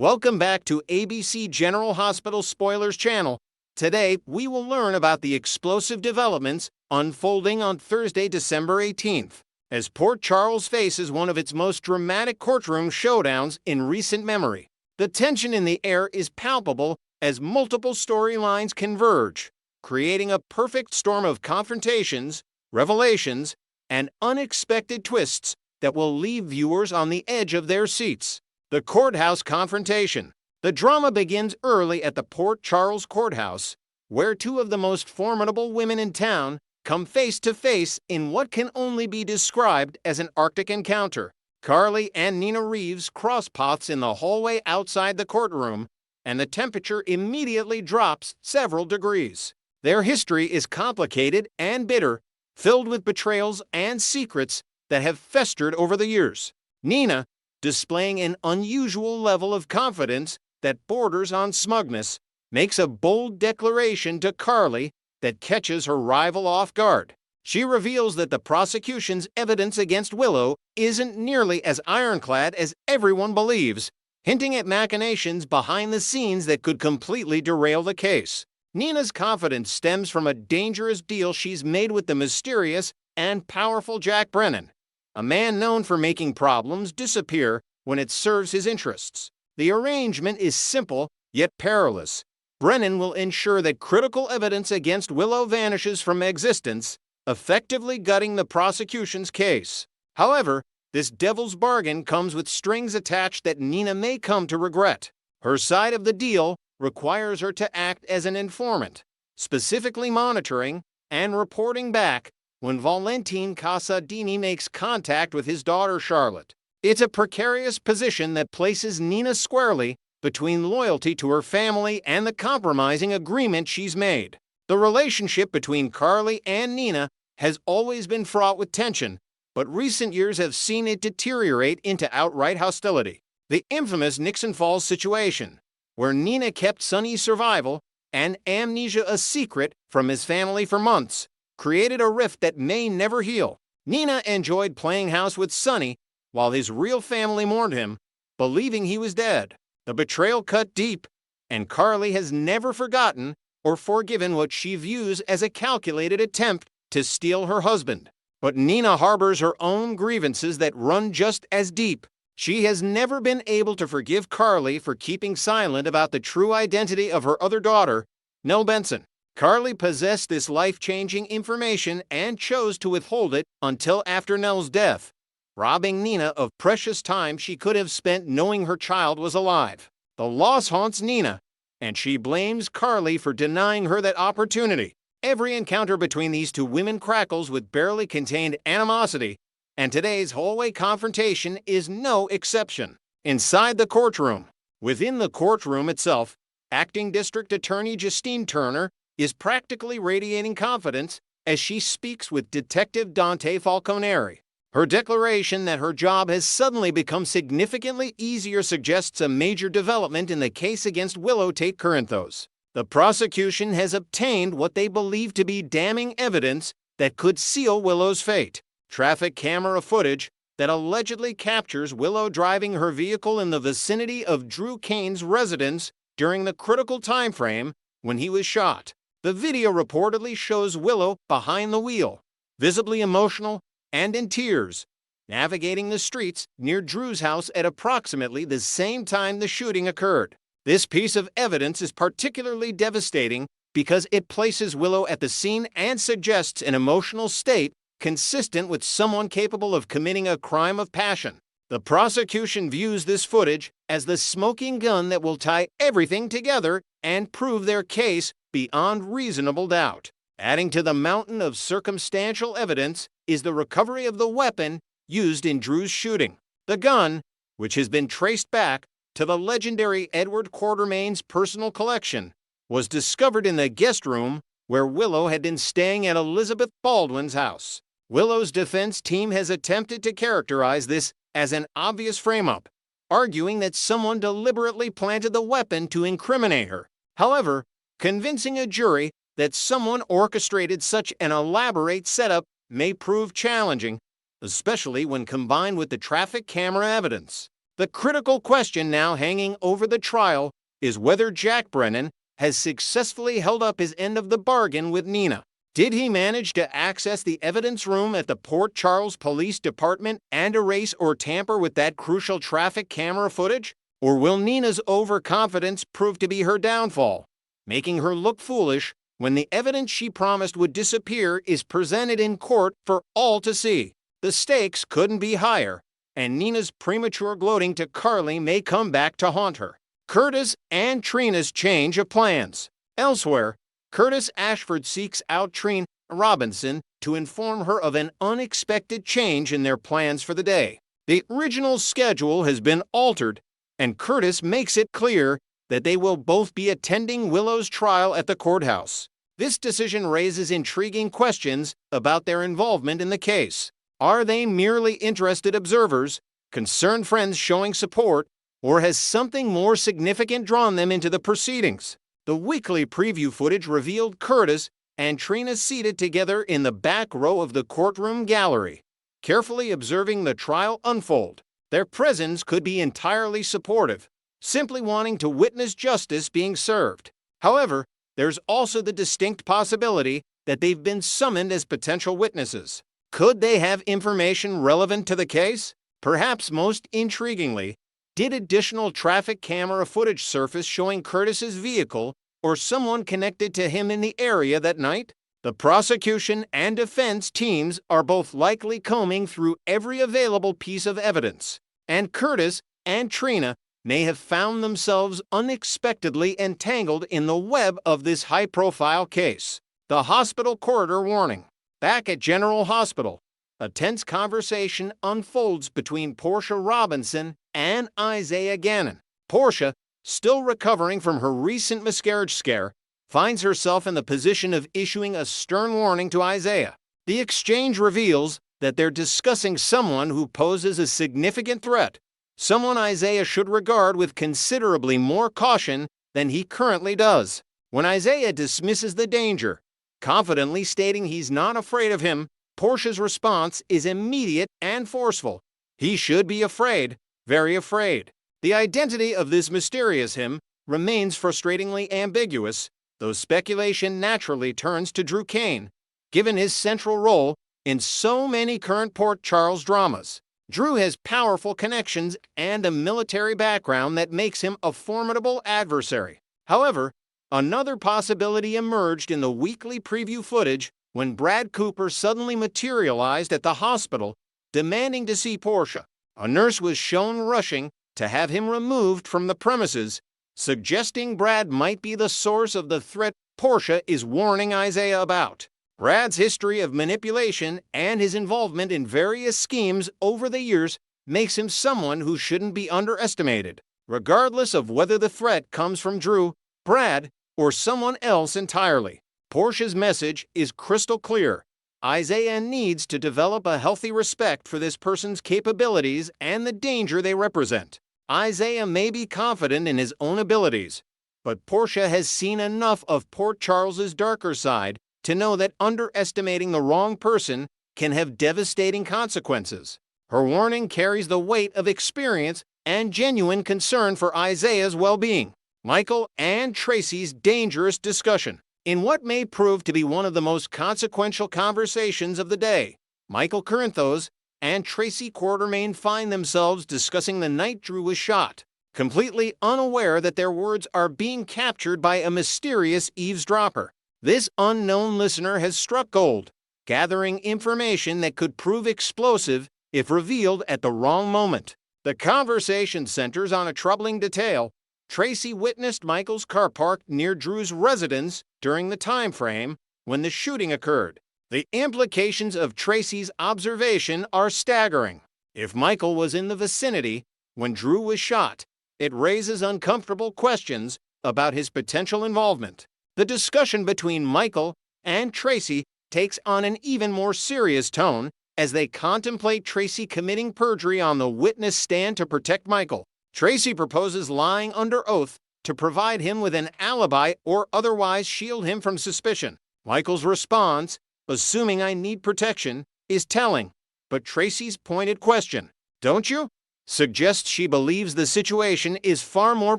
Welcome back to ABC General Hospital Spoilers channel. Today, we will learn about the explosive developments unfolding on Thursday, December 18th, as Port Charles faces one of its most dramatic courtroom showdowns in recent memory. The tension in the air is palpable as multiple storylines converge, creating a perfect storm of confrontations, revelations, and unexpected twists that will leave viewers on the edge of their seats. The Courthouse confrontation. The drama begins early at the Port Charles Courthouse, where two of the most formidable women in town come face to face in what can only be described as an Arctic encounter. Carly and Nina Reeves cross paths in the hallway outside the courtroom, and the temperature immediately drops several degrees. Their history is complicated and bitter, filled with betrayals and secrets that have festered over the years. Nina, displaying an unusual level of confidence that borders on smugness, makes a bold declaration to Carly that catches her rival off guard. She reveals that the prosecution's evidence against Willow isn't nearly as ironclad as everyone believes, hinting at machinations behind the scenes that could completely derail the case. Nina's confidence stems from a dangerous deal she's made with the mysterious and powerful Jack Brennan, a man known for making problems disappear when it serves his interests. The arrangement is simple, yet perilous. Brennan will ensure that critical evidence against Willow vanishes from existence, effectively gutting the prosecution's case. However, this devil's bargain comes with strings attached that Nina may come to regret. Her side of the deal requires her to act as an informant, specifically monitoring and reporting back when Valentin Casadini makes contact with his daughter Charlotte. It's a precarious position that places Nina squarely between loyalty to her family and the compromising agreement she's made. The relationship between Carly and Nina has always been fraught with tension, but recent years have seen it deteriorate into outright hostility. The infamous Nixon Falls situation, where Nina kept Sonny's survival and amnesia a secret from his family for months, created a rift that may never heal. Nina enjoyed playing house with Sonny while his real family mourned him, believing he was dead. The betrayal cut deep, and Carly has never forgotten or forgiven what she views as a calculated attempt to steal her husband. But Nina harbors her own grievances that run just as deep. She has never been able to forgive Carly for keeping silent about the true identity of her other daughter, Nell Benson. Carly possessed this life-changing information and chose to withhold it until after Nell's death, robbing Nina of precious time she could have spent knowing her child was alive. The loss haunts Nina, and she blames Carly for denying her that opportunity. Every encounter between these two women crackles with barely contained animosity, and today's hallway confrontation is no exception. Inside the courtroom. Within the courtroom itself, Acting District Attorney Justine Turner is practically radiating confidence as she speaks with Detective Dante Falconeri. Her declaration that her job has suddenly become significantly easier suggests a major development in the case against Willow Tate Corinthos. The prosecution has obtained what they believe to be damning evidence that could seal Willow's fate. Traffic camera footage that allegedly captures Willow driving her vehicle in the vicinity of Drew Kane's residence during the critical time frame when he was shot. The video reportedly shows Willow behind the wheel, visibly emotional and in tears, navigating the streets near Drew's house at approximately the same time the shooting occurred. This piece of evidence is particularly devastating because it places Willow at the scene and suggests an emotional state consistent with someone capable of committing a crime of passion. The prosecution views this footage as the smoking gun that will tie everything together and prove their case beyond reasonable doubt. Adding to the mountain of circumstantial evidence is the recovery of the weapon used in Drew's shooting. The gun, which has been traced back to the legendary Edward Quartermain's personal collection, was discovered in the guest room where Willow had been staying at Elizabeth Baldwin's house. Willow's defense team has attempted to characterize this as an obvious frame-up, arguing that someone deliberately planted the weapon to incriminate her. However, convincing a jury that someone orchestrated such an elaborate setup may prove challenging, especially when combined with the traffic camera evidence. The critical question now hanging over the trial is whether Jack Brennan has successfully held up his end of the bargain with Nina. Did he manage to access the evidence room at the Port Charles Police Department and erase or tamper with that crucial traffic camera footage? Or will Nina's overconfidence prove to be her downfall, making her look foolish when the evidence she promised would disappear is presented in court for all to see? The stakes couldn't be higher, and Nina's premature gloating to Carly may come back to haunt her. Curtis and Trina's change of plans. Elsewhere, Curtis Ashford seeks out Trina Robinson to inform her of an unexpected change in their plans for the day. The original schedule has been altered, and Curtis makes it clear that they will both be attending Willow's trial at the courthouse. This decision raises intriguing questions about their involvement in the case. Are they merely interested observers, concerned friends showing support, or has something more significant drawn them into the proceedings? The weekly preview footage revealed Curtis and Trina seated together in the back row of the courtroom gallery, carefully observing the trial unfold. Their presence could be entirely supportive, simply wanting to witness justice being served. However, there's also the distinct possibility that they've been summoned as potential witnesses. Could they have information relevant to the case? Perhaps most intriguingly, did additional traffic camera footage surface showing Curtis's vehicle or someone connected to him in the area that night? The prosecution and defense teams are both likely combing through every available piece of evidence, and Curtis and Trina may have found themselves unexpectedly entangled in the web of this high-profile case. The hospital corridor warning. Back at General Hospital, a tense conversation unfolds between Portia Robinson and Isaiah Gannon. Portia, still recovering from her recent miscarriage scare, finds herself in the position of issuing a stern warning to Isaiah. The exchange reveals that they're discussing someone who poses a significant threat, someone Isaiah should regard with considerably more caution than he currently does. When Isaiah dismisses the danger, confidently stating he's not afraid of him, Portia's response is immediate and forceful. He should be afraid, very afraid. The identity of this mysterious him remains frustratingly ambiguous, though speculation naturally turns to Drew Kane, given his central role in so many current Port Charles dramas. Drew has powerful connections and a military background that makes him a formidable adversary. However, another possibility emerged in the weekly preview footage when Brad Cooper suddenly materialized at the hospital, demanding to see Portia. A nurse was shown rushing to have him removed from the premises, suggesting Brad might be the source of the threat Portia is warning Isaiah about. Brad's history of manipulation and his involvement in various schemes over the years makes him someone who shouldn't be underestimated, regardless of whether the threat comes from Drew, Brad, or someone else entirely. Portia's message is crystal clear. Isaiah needs to develop a healthy respect for this person's capabilities and the danger they represent. Isaiah may be confident in his own abilities, but Portia has seen enough of Port Charles's darker side to know that underestimating the wrong person can have devastating consequences. Her warning carries the weight of experience and genuine concern for Isaiah's well-being. Michael and Tracy's dangerous discussion. In what may prove to be one of the most consequential conversations of the day, Michael Courthouse and Tracy Quartermain find themselves discussing the night Drew was shot, completely unaware that their words are being captured by a mysterious eavesdropper. This unknown listener has struck gold, gathering information that could prove explosive if revealed at the wrong moment. The conversation centers on a troubling detail. Tracy witnessed Michael's car parked near Drew's residence during the time frame when the shooting occurred. The implications of Tracy's observation are staggering. If Michael was in the vicinity when Drew was shot, it raises uncomfortable questions about his potential involvement. The discussion between Michael and Tracy takes on an even more serious tone as they contemplate Tracy committing perjury on the witness stand to protect Michael. Tracy proposes lying under oath to provide him with an alibi or otherwise shield him from suspicion. Michael's response, assuming I need protection, is telling, but Tracy's pointed question, don't you, suggests she believes the situation is far more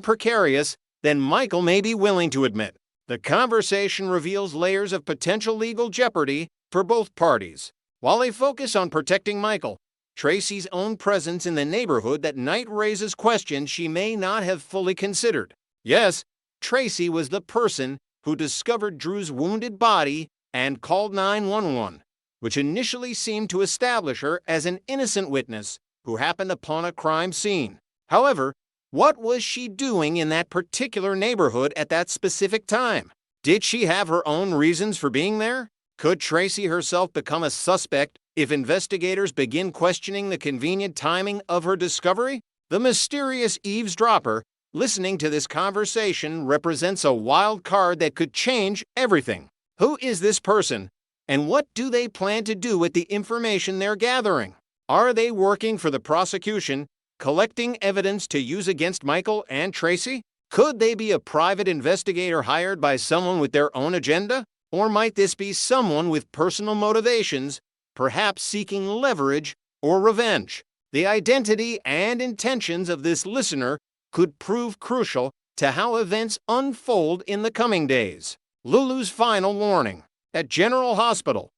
precarious than Michael may be willing to admit. The conversation reveals layers of potential legal jeopardy for both parties. While they focus on protecting Michael, Tracy's own presence in the neighborhood that night raises questions she may not have fully considered. Yes, Tracy was the person who discovered Drew's wounded body and called 911, which initially seemed to establish her as an innocent witness who happened upon a crime scene. However, what was she doing in that particular neighborhood at that specific time? Did she have her own reasons for being there? Could Tracy herself become a suspect if investigators begin questioning the convenient timing of her discovery? The mysterious eavesdropper listening to this conversation represents a wild card that could change everything. Who is this person, and what do they plan to do with the information they're gathering? Are they working for the prosecution, collecting evidence to use against Michael and Tracy? Could they be a private investigator hired by someone with their own agenda? Or might this be someone with personal motivations, perhaps seeking leverage or revenge? The identity and intentions of this listener could prove crucial to how events unfold in the coming days. Lulu's final warning. At General Hospital,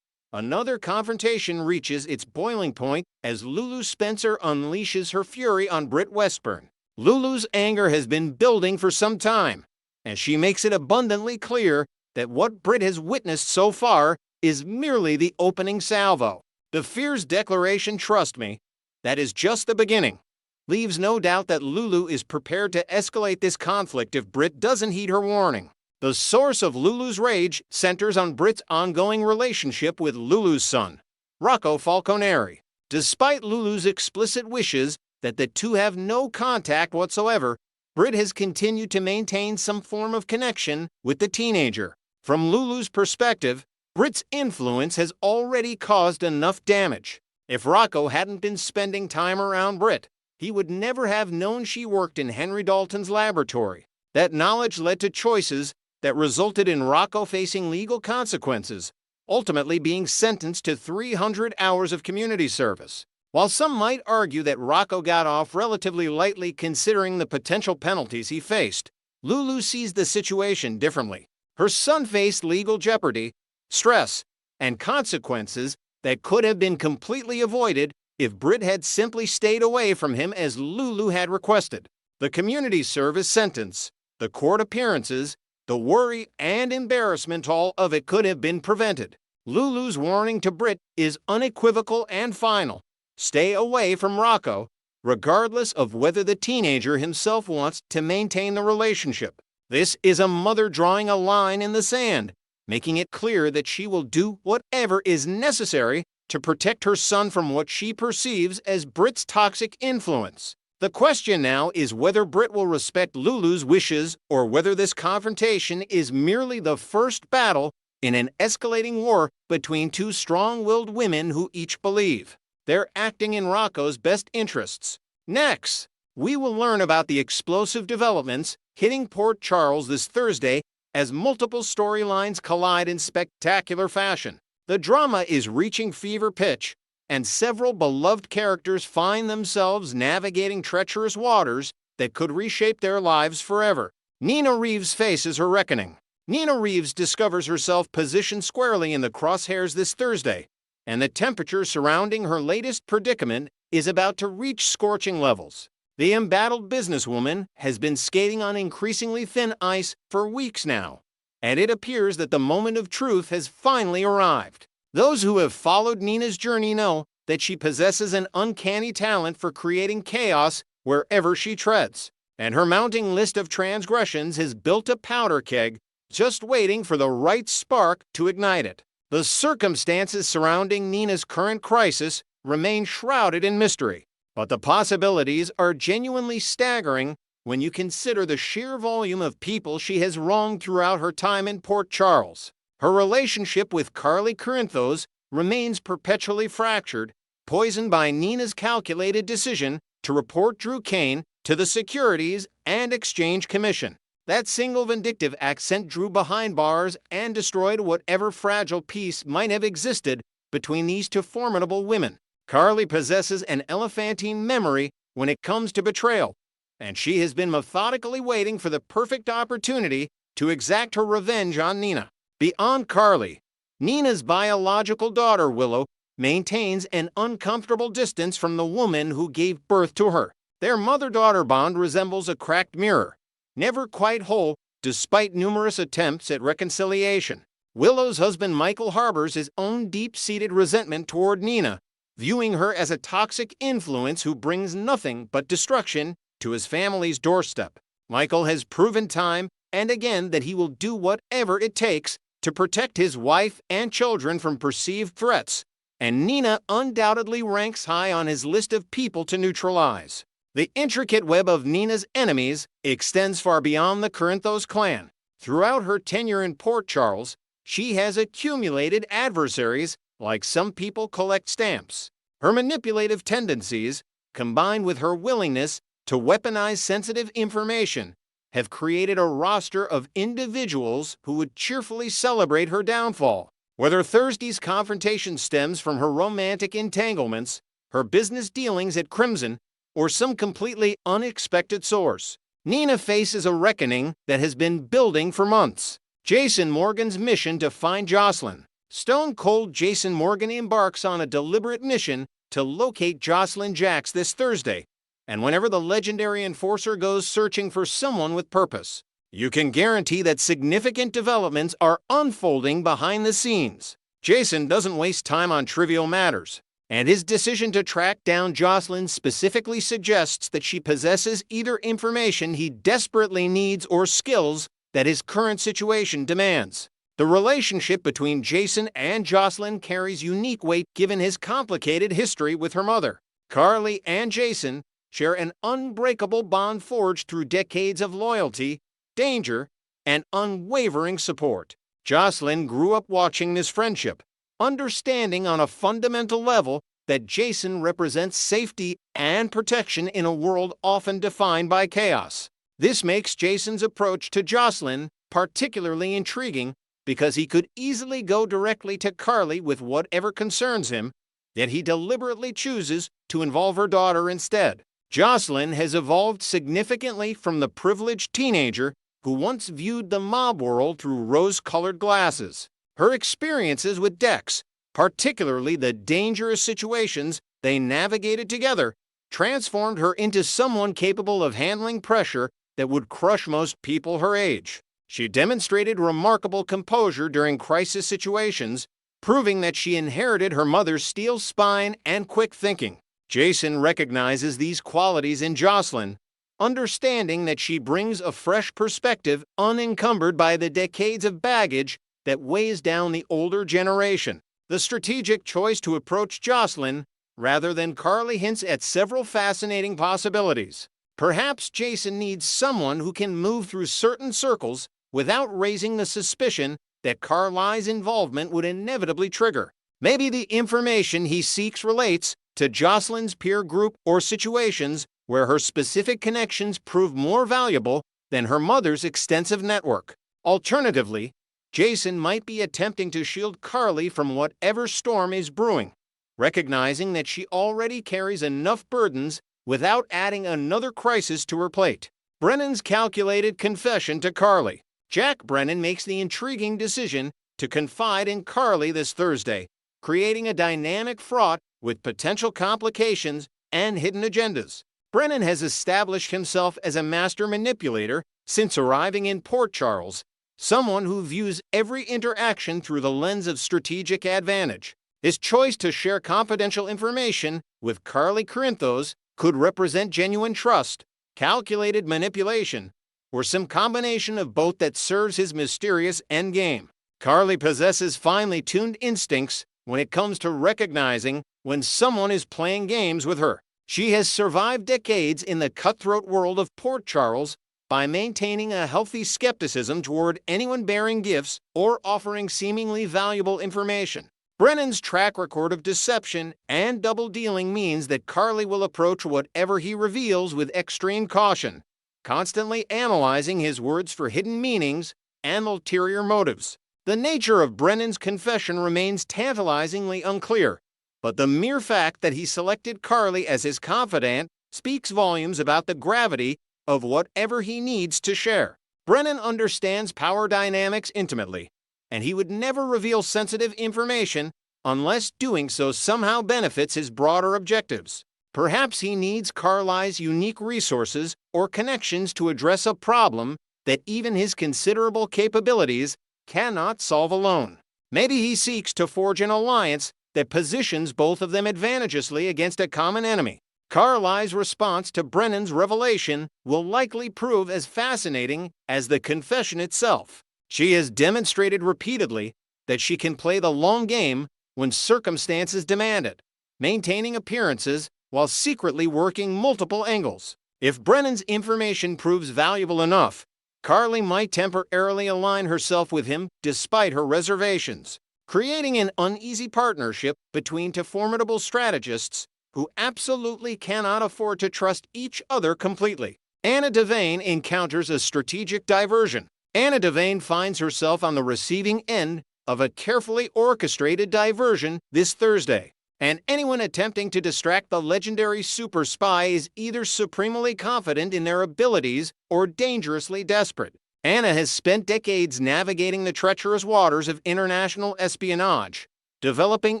another confrontation reaches its boiling point as Lulu Spencer unleashes her fury on Britt Westburn. Lulu's anger has been building for some time, and she makes it abundantly clear that what Britt has witnessed so far is merely the opening salvo. The fierce declaration, "Trust me, that is just the beginning," leaves no doubt that Lulu is prepared to escalate this conflict if Britt doesn't heed her warning. The source of Lulu's rage centers on Britt's ongoing relationship with Lulu's son, Rocco Falconeri. Despite Lulu's explicit wishes that the two have no contact whatsoever, Britt has continued to maintain some form of connection with the teenager. From Lulu's perspective, Britt's influence has already caused enough damage. If Rocco hadn't been spending time around Britt, he would never have known she worked in Henry Dalton's laboratory. That knowledge led to choices that resulted in Rocco facing legal consequences, ultimately being sentenced to 300 hours of community service. While some might argue that Rocco got off relatively lightly considering the potential penalties he faced, Lulu sees the situation differently. Her son faced legal jeopardy, stress, and consequences that could have been completely avoided if Britt had simply stayed away from him as Lulu had requested. The community service sentence, the court appearances, the worry and embarrassment, all of it could have been prevented. Lulu's warning to Britt is unequivocal and final. Stay away from Rocco, regardless of whether the teenager himself wants to maintain the relationship. This is a mother drawing a line in the sand, making it clear that she will do whatever is necessary to protect her son from what she perceives as Britt's toxic influence. The question now is whether Britt will respect Lulu's wishes or whether this confrontation is merely the first battle in an escalating war between two strong-willed women who each believe they're acting in Rocco's best interests. Next, we will learn about the explosive developments hitting Port Charles this Thursday as multiple storylines collide in spectacular fashion. The drama is reaching fever pitch, and several beloved characters find themselves navigating treacherous waters that could reshape their lives forever. Nina Reeves faces her reckoning. Nina Reeves discovers herself positioned squarely in the crosshairs this Thursday, and the temperature surrounding her latest predicament is about to reach scorching levels. The embattled businesswoman has been skating on increasingly thin ice for weeks now, and it appears that the moment of truth has finally arrived. Those who have followed Nina's journey know that she possesses an uncanny talent for creating chaos wherever she treads, and her mounting list of transgressions has built a powder keg just waiting for the right spark to ignite it. The circumstances surrounding Nina's current crisis remain shrouded in mystery, but the possibilities are genuinely staggering when you consider the sheer volume of people she has wronged throughout her time in Port Charles. Her relationship with Carly Corinthos remains perpetually fractured, poisoned by Nina's calculated decision to report Drew Kane to the Securities and Exchange Commission. That single vindictive act sent Drew behind bars and destroyed whatever fragile peace might have existed between these two formidable women. Carly possesses an elephantine memory when it comes to betrayal, and she has been methodically waiting for the perfect opportunity to exact her revenge on Nina. Beyond Carly, Nina's biological daughter, Willow, maintains an uncomfortable distance from the woman who gave birth to her. Their mother-daughter bond resembles a cracked mirror, never quite whole despite numerous attempts at reconciliation. Willow's husband Michael harbors his own deep-seated resentment toward Nina, viewing her as a toxic influence who brings nothing but destruction to his family's doorstep. Michael has proven time and again that he will do whatever it takes to protect his wife and children from perceived threats, and Nina undoubtedly ranks high on his list of people to neutralize. The intricate web of Nina's enemies extends far beyond the Courthouse clan. Throughout her tenure in Port Charles, she has accumulated adversaries like some people collect stamps. Her manipulative tendencies, combined with her willingness to weaponize sensitive information, have created a roster of individuals who would cheerfully celebrate her downfall. Whether Thursday's confrontation stems from her romantic entanglements, her business dealings at Crimson, or some completely unexpected source, Nina faces a reckoning that has been building for months. Jason Morgan's mission to find Josslyn. Stone Cold Jason Morgan embarks on a deliberate mission to locate Josslyn Jax this Thursday, and whenever the legendary enforcer goes searching for someone with purpose, you can guarantee that significant developments are unfolding behind the scenes. Jason doesn't waste time on trivial matters, and his decision to track down Josslyn specifically suggests that she possesses either information he desperately needs or skills that his current situation demands. The relationship between Jason and Josslyn carries unique weight given his complicated history with her mother. Carly and Jason share an unbreakable bond forged through decades of loyalty, danger, and unwavering support. Josslyn grew up watching this friendship, understanding on a fundamental level that Jason represents safety and protection in a world often defined by chaos. This makes Jason's approach to Josslyn particularly intriguing because he could easily go directly to Carly with whatever concerns him, yet he deliberately chooses to involve her daughter instead. Josslyn has evolved significantly from the privileged teenager who once viewed the mob world through rose-colored glasses. Her experiences with Dex, particularly the dangerous situations they navigated together, transformed her into someone capable of handling pressure that would crush most people her age. She demonstrated remarkable composure during crisis situations, proving that she inherited her mother's steel spine and quick thinking. Jason recognizes these qualities in Josslyn, understanding that she brings a fresh perspective unencumbered by the decades of baggage that weighs down the older generation. The strategic choice to approach Josslyn rather than Carly hints at several fascinating possibilities. Perhaps Jason needs someone who can move through certain circles without raising the suspicion that Carly's involvement would inevitably trigger. Maybe the information he seeks relates to Josslyn's peer group or situations where her specific connections prove more valuable than her mother's extensive network. Alternatively, Jason might be attempting to shield Carly from whatever storm is brewing, recognizing that she already carries enough burdens without adding another crisis to her plate. Brennan's calculated confession to Carly. Jack Brennan makes the intriguing decision to confide in Carly this Thursday, creating a dynamic fraught with potential complications and hidden agendas. Brennan has established himself as a master manipulator since arriving in Port Charles, someone who views every interaction through the lens of strategic advantage. His choice to share confidential information with Carly Courthouse could represent genuine trust, calculated manipulation, or some combination of both that serves his mysterious endgame. Carly possesses finely tuned instincts when it comes to recognizing when someone is playing games with her. She has survived decades in the cutthroat world of Port Charles by maintaining a healthy skepticism toward anyone bearing gifts or offering seemingly valuable information. Brennan's track record of deception and double-dealing means that Carly will approach whatever he reveals with extreme caution, constantly analyzing his words for hidden meanings and ulterior motives. The nature of Brennan's confession remains tantalizingly unclear, but the mere fact that he selected Carly as his confidant speaks volumes about the gravity of whatever he needs to share. Brennan understands power dynamics intimately, and he would never reveal sensitive information unless doing so somehow benefits his broader objectives. Perhaps he needs Carly's unique resources or connections to address a problem that even his considerable capabilities cannot solve alone. Maybe he seeks to forge an alliance that positions both of them advantageously against a common enemy. Carly's response to Brennan's revelation will likely prove as fascinating as the confession itself. She has demonstrated repeatedly that she can play the long game when circumstances demand it, maintaining appearances while secretly working multiple angles. If Brennan's information proves valuable enough, Carly might temporarily align herself with him despite her reservations, creating an uneasy partnership between two formidable strategists who absolutely cannot afford to trust each other completely. Anna Devane encounters a strategic diversion. Anna Devane finds herself on the receiving end of a carefully orchestrated diversion this Thursday, and anyone attempting to distract the legendary super spy is either supremely confident in their abilities or dangerously desperate. Anna has spent decades navigating the treacherous waters of international espionage, developing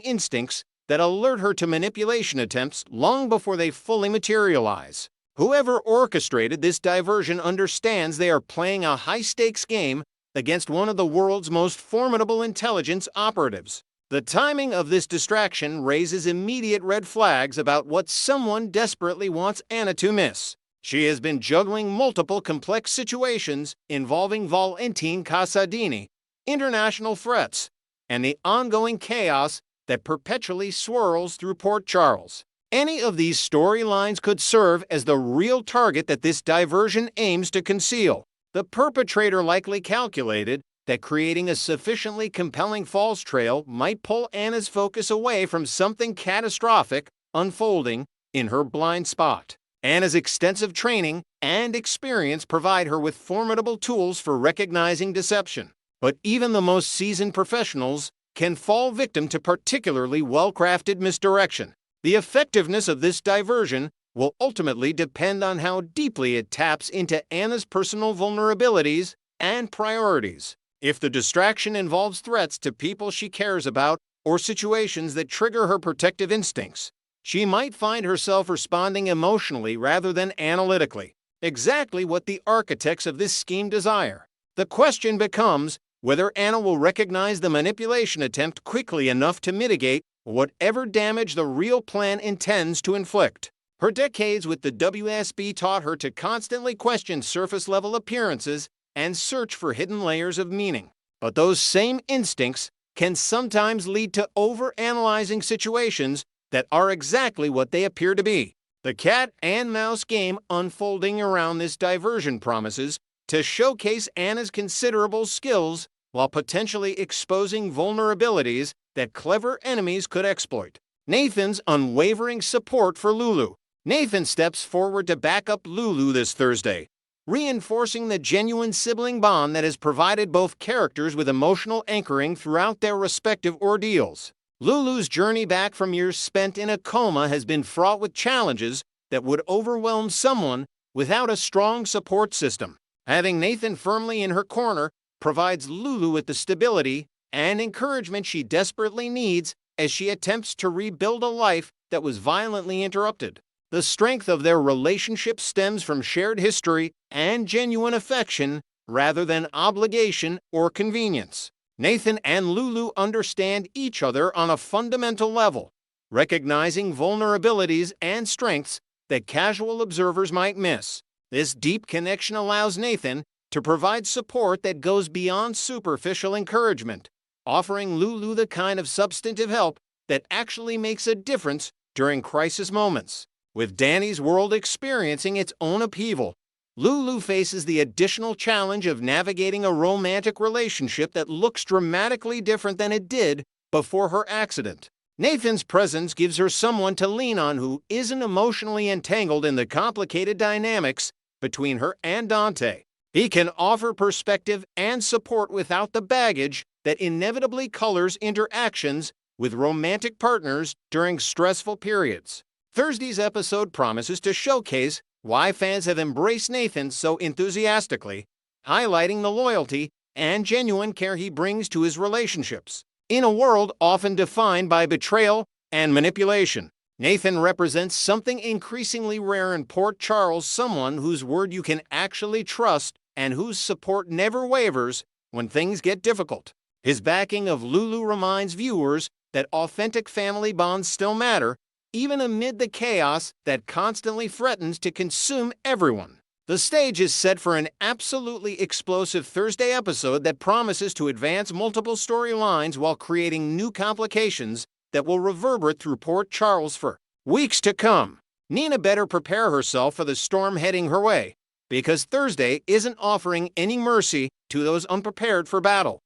instincts that alert her to manipulation attempts long before they fully materialize. Whoever orchestrated this diversion understands they are playing a high-stakes game against one of the world's most formidable intelligence operatives. The timing of this distraction raises immediate red flags about what someone desperately wants Anna to miss. She has been juggling multiple complex situations involving Valentine Casadini, international threats, and the ongoing chaos that perpetually swirls through Port Charles. Any of these storylines could serve as the real target that this diversion aims to conceal. The perpetrator likely calculated that creating a sufficiently compelling false trail might pull Anna's focus away from something catastrophic unfolding in her blind spot. Anna's extensive training and experience provide her with formidable tools for recognizing deception. But even the most seasoned professionals can fall victim to particularly well-crafted misdirection. The effectiveness of this diversion will ultimately depend on how deeply it taps into Anna's personal vulnerabilities and priorities. If the distraction involves threats to people she cares about or situations that trigger her protective instincts, she might find herself responding emotionally rather than analytically, exactly what the architects of this scheme desire. The question becomes whether Anna will recognize the manipulation attempt quickly enough to mitigate whatever damage the real plan intends to inflict. Her decades with the WSB taught her to constantly question surface-level appearances and search for hidden layers of meaning. But those same instincts can sometimes lead to overanalyzing situations that are exactly what they appear to be. The cat and mouse game unfolding around this diversion promises to showcase Anna's considerable skills while potentially exposing vulnerabilities that clever enemies could exploit. Nathan's unwavering support for Lulu. Nathan steps forward to back up Lulu this Thursday, reinforcing the genuine sibling bond that has provided both characters with emotional anchoring throughout their respective ordeals. Lulu's journey back from years spent in a coma has been fraught with challenges that would overwhelm someone without a strong support system. Having Nathan firmly in her corner provides Lulu with the stability and encouragement she desperately needs as she attempts to rebuild a life that was violently interrupted. The strength of their relationship stems from shared history and genuine affection rather than obligation or convenience. Nathan and Lulu understand each other on a fundamental level, recognizing vulnerabilities and strengths that casual observers might miss. This deep connection allows Nathan to provide support that goes beyond superficial encouragement, offering Lulu the kind of substantive help that actually makes a difference during crisis moments. With Danny's world experiencing its own upheaval, Lulu faces the additional challenge of navigating a romantic relationship that looks dramatically different than it did before her accident. Nathan's presence gives her someone to lean on who isn't emotionally entangled in the complicated dynamics between her and Dante. He can offer perspective and support without the baggage that inevitably colors interactions with romantic partners during stressful periods. Thursday's episode promises to showcase why fans have embraced Nathan so enthusiastically, highlighting the loyalty and genuine care he brings to his relationships. In a world often defined by betrayal and manipulation, Nathan represents something increasingly rare in Port Charles, someone whose word you can actually trust and whose support never wavers when things get difficult. His backing of Lulu reminds viewers that authentic family bonds still matter, even amid the chaos that constantly threatens to consume everyone. The stage is set for an absolutely explosive Thursday episode that promises to advance multiple storylines while creating new complications that will reverberate through Port Charles for weeks to come. Nina better prepare herself for the storm heading her way, because Thursday isn't offering any mercy to those unprepared for battle.